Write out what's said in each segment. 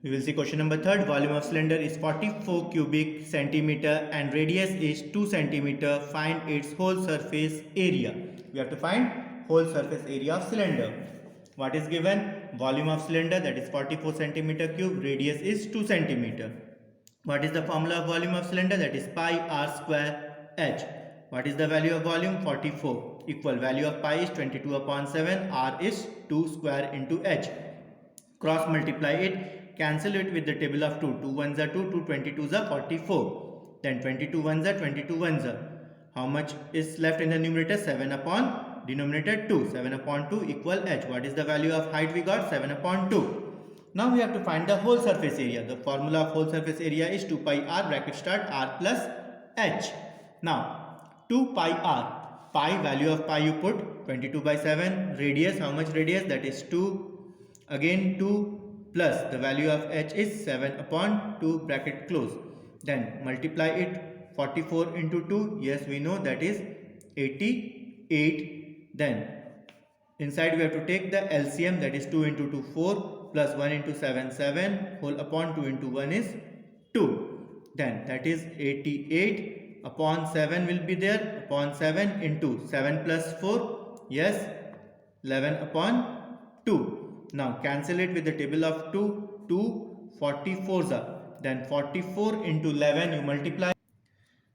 We will see question number 3. Volume of cylinder is 44 cubic centimeter and radius is 2 centimeter. Find its whole surface area. We have to find whole surface area of cylinder. What is given? Volume of cylinder, that is 44 centimeter cube. Radius is 2 centimeter. What is the formula of volume of cylinder? That is pi r square h. What is the value of volume? 44. Equal value of pi is 22 upon 7. R is 2 square into h. Cross multiply it, cancel it with the table of 2. 2 ones are 2, 2 22s are 44. Then 22 ones are 22 ones are. How much is left in the numerator? 7 upon denominator 2. 7 upon 2 equal h. What is the value of height we got? 7 upon 2. Now we have to find the whole surface area. The formula of whole surface area is 2 pi r bracket start r plus h. Now 2 pi r. Pi, value of pi you put 22 by 7. Radius, how much radius? That is 2. Again 2 plus the value of h is 7 upon 2 bracket close. Then multiply it 44 into 2. Yes, we know that is 88. Then inside we have to take the LCM, that is 2 into 2 4 plus 1 into 7 7 whole upon 2 into 1 is 2. Then that is 88 upon 7 will be there upon 7 into 7 plus 4. Yes, 11 upon 2. Now cancel it with the table of 2. 2 44s are. Then 44 into 11 you multiply.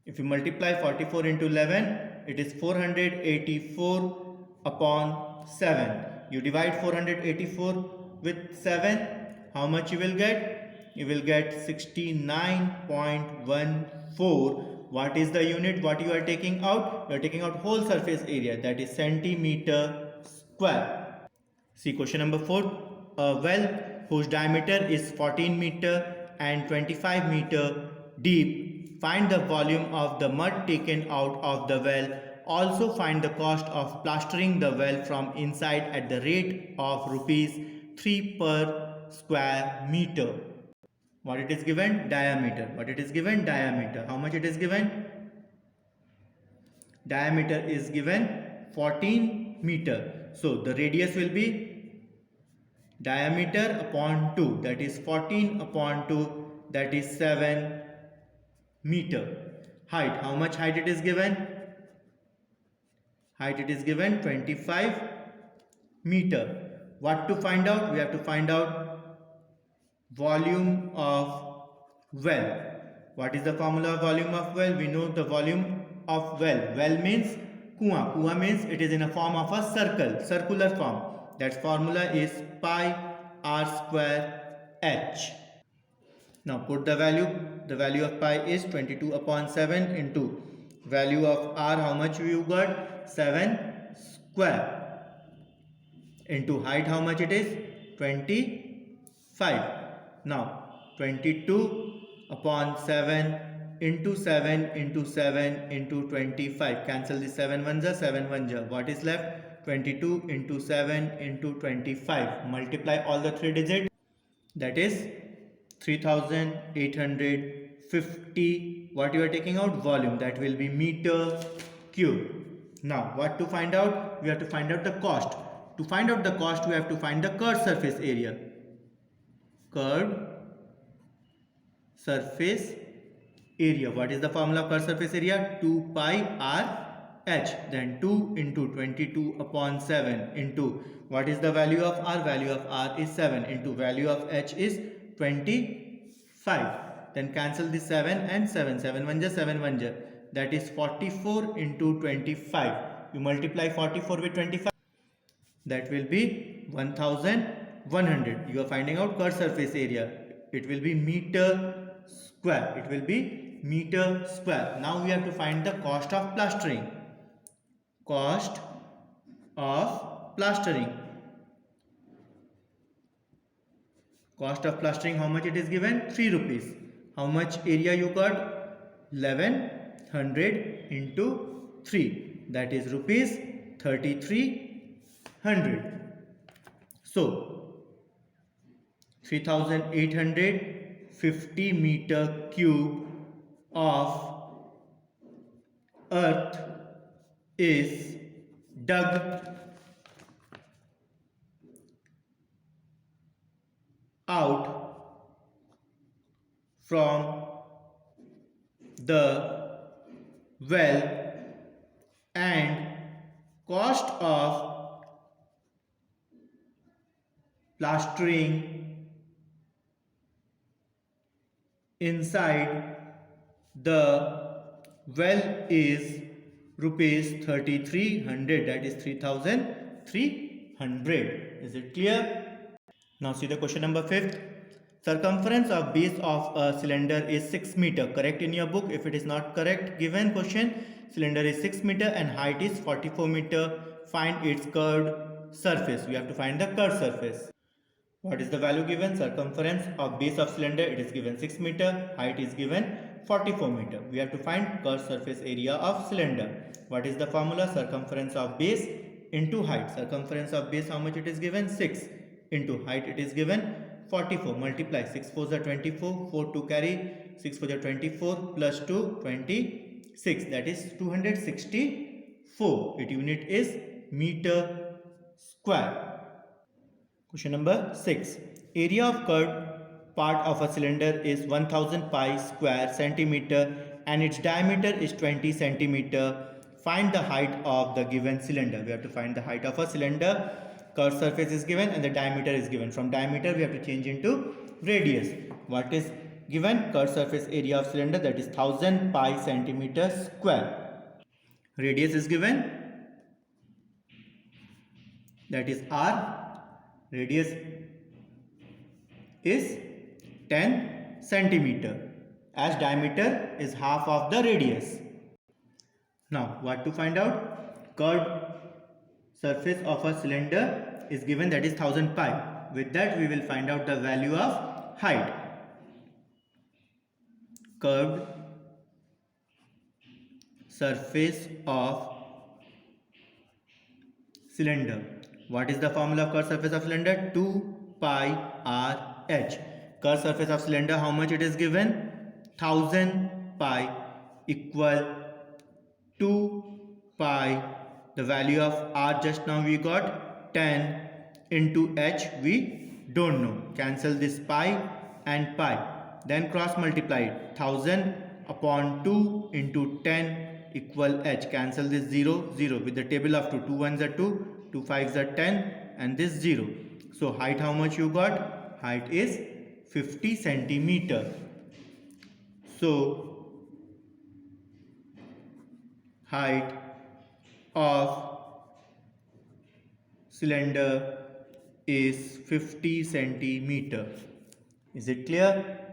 If you multiply 44 into 11, it is 484 upon 7. You divide 484 with 7. How much you will get? You will get 69.14. What is the unit? What you are taking out? You are taking out whole surface area, that is centimeter square. See question number 4. A well whose diameter is 14 meter and 25 meter deep. Find the volume of the mud taken out of the well. Also find the cost of plastering the well from inside at the rate of rupees 3 per square meter. What it is given? Diameter. What it is given? Diameter. How much it is given? Diameter is given 14 meter. So the radius will be diameter upon 2, that is 14 upon 2, that is 7 meter. Height, how much height it is given? Height it is given 25 meter. What to find out? We have to find out volume of well. What is the formula of volume of well? We know the volume of well. Well means kuwa. Kuwa means it is in a form of a circle, circular form. That formula is pi r square h. Now put the value. The value of pi is 22 upon 7 into value of r. How much you got? 7 square. Into height, how much it is? 25. Now 22 upon 7 into 7 into 7 into 25. Cancel the 7 ones are 7 ones are. What is left? 22 into 7 into 25. Multiply all the 3 digits. That is 3850. What you are taking out? Volume. That will be meter cube. Now what to find out? We have to find out the cost. To find out the cost, we have to find the curved surface area. Curved surface area. What is the formula of curved surface area? 2 pi r h. Then 2 into 22 upon 7 into what is the value of r? Value of r is 7 into value of h is 25. Then cancel the 7 and 7. 7 1 ja 7 1 ja. That is 44 into 25. You multiply 44 with 25. That will be 1100. You are finding out curved surface area. It will be meter square. It will be meter square. Now we have to find the cost of plastering. Cost of plastering. Cost of plastering, how much it is given? 3 rupees. How much area you got? 1100 into 3. That is rupees 3300. So 3850 meter cube of earth is dug out from the well and cost of plastering inside the well is rupees 3300, that is 3300. Is it clear? Now see the question number 5th. Circumference of base of a cylinder is 6 meter. Correct in your book. If it is not correct, given question, cylinder is 6 meter and height is 44 meter. Find its curved surface. We have to find the curved surface. What is the value given? Circumference of base of cylinder, it is given 6 meter. Height is given 44 meter. We have to find curved surface area of cylinder. What is the formula? Circumference of base into height. Circumference of base, how much it is given? 6 into height, it is given 44. Multiply 6 4s are 24, 4 to carry, 6 4s are 24 plus 2 26, that is 264. Its unit is meter square. Question number 6. Area of curved part of a cylinder is 1000 pi square centimeter and its diameter is 20 centimeter. Find the height of the given cylinder. We have to find the height of a cylinder. Curved surface is given and the diameter is given. From diameter we have to change into radius. What is given? Curved surface area of cylinder, that is 1000 pi centimeter square. Radius is given, that is r. Radius is 10 centimeter as diameter is half of the radius. Now what to find out? Curved surface of a cylinder is given, that is 1000 pi. With that we will find out the value of height. Curved surface of cylinder. What is the formula of curved surface of cylinder? 2 pi r h. Curved surface of cylinder, how much it is given? 1000 pi equal 2 pi. The value of r just now we got 10 into h we don't know. Cancel this pi and pi. Then cross multiply it. 1000 upon 2 into 10 equal h. Cancel this 0, 0 with the table of 2. 2 1s are 2, 2 5s are 10 and this 0. So height, how much you got? Height is 50 centimeter. So height of cylinder is 50 centimeter. Is it clear?